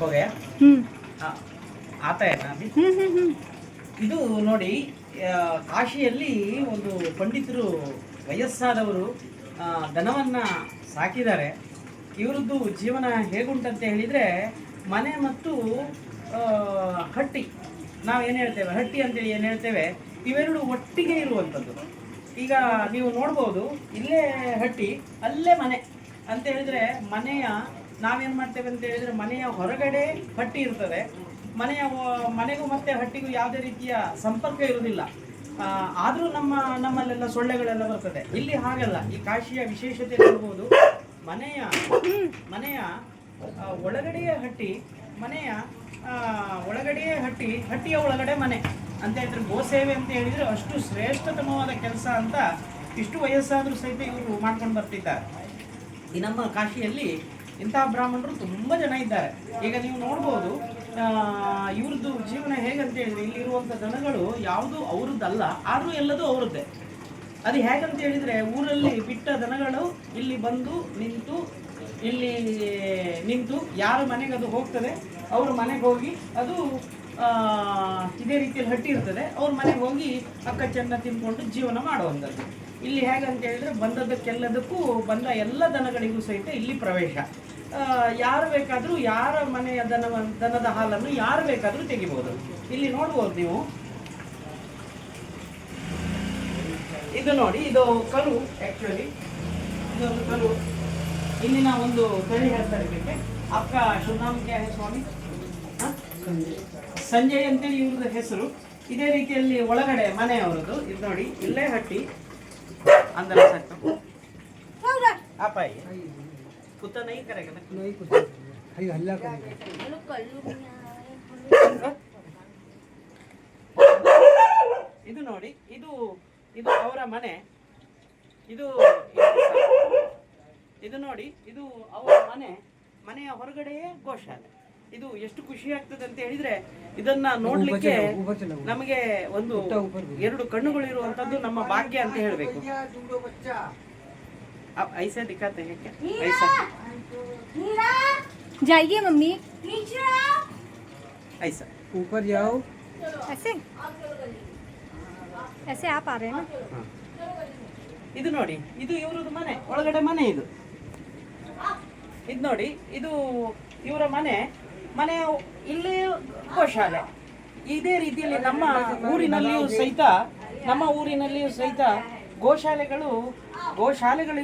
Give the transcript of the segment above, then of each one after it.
हो गया आता है ना अभी ಇದು ನೋಡಿ ಕಾಶಿಯಲ್ಲಿ ಒಂದು ಪಂಡಿತರು ವಯಸ್ಸಾದವರು ದನವನ್ನ ಸಾಕಿದ್ದಾರೆ. ಇವರದ್ದು ಜೀವನ ಹೇಗುಂಟಂತ ಹೇಳಿದರೆ ಮನೆ ಮತ್ತು ಹಟ್ಟಿ, ನಾವೇನು ಹೇಳ್ತೇವೆ ಹಟ್ಟಿ ಅಂತೇಳಿ ಏನು ಹೇಳ್ತೇವೆ, ಇವೆರಡು ಒಟ್ಟಿಗೆ ಇರುವಂಥದ್ದು. ಈಗ ನೀವು ನೋಡ್ಬೋದು, ಇಲ್ಲೇ ಹಟ್ಟಿ ಅಲ್ಲೇ ಮನೆ ಅಂತ ಹೇಳಿದರೆ ಮನೆಯ ನಾವೇನು ಮಾಡ್ತೇವೆ ಅಂತ ಹೇಳಿದರೆ ಮನೆಯ ಹೊರಗಡೆ ಹಟ್ಟಿ ಇರ್ತದೆ, ಮನೆಗೂ ಮತ್ತು ಹಟ್ಟಿಗೂ ಯಾವುದೇ ರೀತಿಯ ಸಂಪರ್ಕ ಇರುವುದಿಲ್ಲ. ಆದರೂ ನಮ್ಮಲ್ಲೆಲ್ಲ ಸೊಳ್ಳೆಗಳೆಲ್ಲ ಬರ್ತದೆ. ಇಲ್ಲಿ ಹಾಗಲ್ಲ. ಈ ಕಾಶಿಯ ವಿಶೇಷತೆ ನೋಡ್ಬೋದು, ಮನೆಯ ಒಳಗಡೆಯ ಹಟ್ಟಿ, ಹಟ್ಟಿಯ ಒಳಗಡೆ ಮನೆ ಅಂತ ಹೇಳಿದ್ರೆ ಗೋಸೇವೆ ಅಂತ ಹೇಳಿದರೆ ಅಷ್ಟು ಶ್ರೇಷ್ಠತಮವಾದ ಕೆಲಸ ಅಂತ ಇಷ್ಟು ವಯಸ್ಸಾದರೂ ಸಹಿತ ಇವರು ಮಾಡ್ಕೊಂಡು ಬರ್ತಿದ್ದಾರೆ. ಈ ನಮ್ಮ ಕಾಶಿಯಲ್ಲಿ ಇಂತಹ ಬ್ರಾಹ್ಮಣರು ತುಂಬ ಜನ ಇದ್ದಾರೆ. ಈಗ ನೀವು ನೋಡ್ಬೋದು ಇವ್ರದ್ದು ಜೀವನ ಹೇಗಂತ ಹೇಳಿದರೆ, ಇಲ್ಲಿರುವಂಥ ದನಗಳು ಯಾವುದು ಅವ್ರದ್ದಲ್ಲ, ಆದರೂ ಎಲ್ಲದೂ ಅವರದ್ದೇ. ಅದು ಹೇಗಂತ ಹೇಳಿದರೆ, ಊರಲ್ಲಿ ಬಿಟ್ಟ ದನಗಳು ಇಲ್ಲಿ ಬಂದು ನಿಂತು ಯಾರ ಮನೆಗೆ ಅದು ಹೋಗ್ತದೆ ಅವ್ರ ಮನೆಗೆ ಹೋಗಿ ಅದು ಇದೇ ರೀತಿಯಲ್ಲಿ ಹಟ್ಟಿ ಇರ್ತದೆ, ಅವ್ರ ಮನೆಗೆ ಹೋಗಿ ಅಕ್ಕ ಚೆನ್ನ ತಿಂದ್ಕೊಂಡು ಜೀವನ ಮಾಡುವಂಥದ್ದು. ಇಲ್ಲಿ ಹೇಗಂತ ಹೇಳಿದರೆ ಬಂದದ್ದಕ್ಕೆಲ್ಲದಕ್ಕೂ ಬಂದ ಎಲ್ಲ ದನಗಳಿಗೂ ಸಹಿತ ಇಲ್ಲಿ ಪ್ರವೇಶ. ಯಾರು ಬೇಕಾದರೂ ಯಾರ ಮನೆಯ ದನದ ಹಾಲನ್ನು ಯಾರು ಬೇಕಾದರೂ ತೆಗಿಬೋದು. ಇಲ್ಲಿ ನೋಡ್ಬೋದು ನೀವು, ಇದು ನೋಡಿ, ಇದು ಕರು. ಆ್ಯಕ್ಚುಲಿ ಇದೊಂದು ಕರು. ಇಲ್ಲಿನ ಒಂದು ತಳಿ ಹೇಳ್ತಾರೆ ಇದಕ್ಕೆ. ಅಕ್ಕ ಶುಭನಾಮ ಕ್ಯಾ ಹೈ ಸ್ವಾಮಿ? ಸಂಜಯ್ ಅಂತೇಳಿ ಇವ್ರದ್ದು ಹೆಸರು. ಇದೇ ರೀತಿಯಲ್ಲಿ ಒಳಗಡೆ ಮನೆಯವರದು. ಇದು ನೋಡಿ, ಇಲ್ಲೇ ಹಟ್ಟಿ अंदर सकता आप आइए कुत्ता नहीं करेगा ना, नहीं कुत्ता भाई हल्ला करेगा. ಇದು ನೋಡಿ, ಇದು ಅವರ ಮನೆ. ಇದು ನೋಡಿ, ಇದು ಅವರ ಮನೆಯ ಹೊರಗಡೆಯೇ ಗೋಶಾಲೆ. ಇದು ಎಷ್ಟು ಖುಷಿ ಆಗ್ತದೆ ಅಂತ ಹೇಳಿದ್ರೆ, ಇದನ್ನ ನೋಡ್ಲಿಕ್ಕೆ ನಮಗೆ ಒಂದು ಎರಡು ಕಣ್ಣುಗಳು ಇರುವಂತದ್ದು ನಮ್ಮ ಭಾಗ್ಯ ಅಂತ ಹೇಳಬೇಕು. ಐಸಾ ದಿಕ್ಕಾತೆ हैं क्या? ऐसा जाइए मम्मी, ऐसा ऊपर जाओ, ऐसे आप आ रहे हैं ना. ಇದು ನೋಡಿ, ಇದು ಇವ್ರದ್ದು ಮನೆ, ಒಳಗಡೆ ಮನೆ. ಇದು ನೋಡಿ, ಇದು ಇವರ ಮನೆ ಇಲ್ಲಿ ಗೋಶಾಲೆ. ಇದೇ ರೀತಿಯಲ್ಲಿ ನಮ್ಮ ಊರಿನಲ್ಲಿಯೂ ಸಹಿತ ಗೋಶಾಲೆಗಳು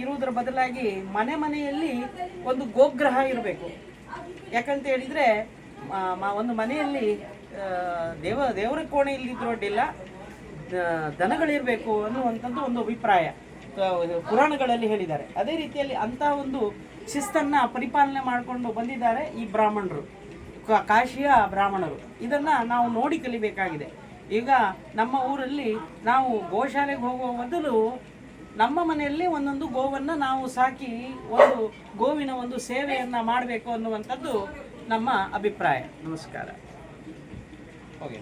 ಇರುವುದರ ಬದಲಾಗಿ ಮನೆಯಲ್ಲಿ ಒಂದು ಗೋಗ್ರಹ ಇರಬೇಕು. ಯಾಕಂತ ಹೇಳಿದರೆ ಒಂದು ಮನೆಯಲ್ಲಿ ದೇವರ ಕೋಣೆ ಇಲ್ಲಿದ್ರು ಅಡ್ಡಿಲ್ಲ, ದನಗಳಿರಬೇಕು ಅನ್ನುವಂಥದ್ದು ಒಂದು ಅಭಿಪ್ರಾಯ ಪುರಾಣಗಳಲ್ಲಿ ಹೇಳಿದ್ದಾರೆ. ಅದೇ ರೀತಿಯಲ್ಲಿ ಅಂತಹ ಒಂದು ಶಿಸ್ತನ್ನು ಪರಿಪಾಲನೆ ಮಾಡಿಕೊಂಡು ಬಂದಿದ್ದಾರೆ ಈ ಬ್ರಾಹ್ಮಣರು, ಕಾಶಿಯ ಬ್ರಾಹ್ಮಣರು. ಇದನ್ನು ನಾವು ನೋಡಿ ಕಲಿಬೇಕಾಗಿದೆ. ಈಗ ನಮ್ಮ ಊರಲ್ಲಿ ನಾವು ಗೋಶಾಲೆಗೆ ಹೋಗುವ ಮೊದಲು ನಮ್ಮ ಮನೆಯಲ್ಲಿ ಒಂದೊಂದು ಗೋವನ್ನು ನಾವು ಸಾಕಿ ಒಂದು ಗೋವಿನ ಒಂದು ಸೇವೆಯನ್ನು ಮಾಡಬೇಕು ಅನ್ನುವಂಥದ್ದು ನಮ್ಮ ಅಭಿಪ್ರಾಯ. ನಮಸ್ಕಾರ. ಓಕೆ.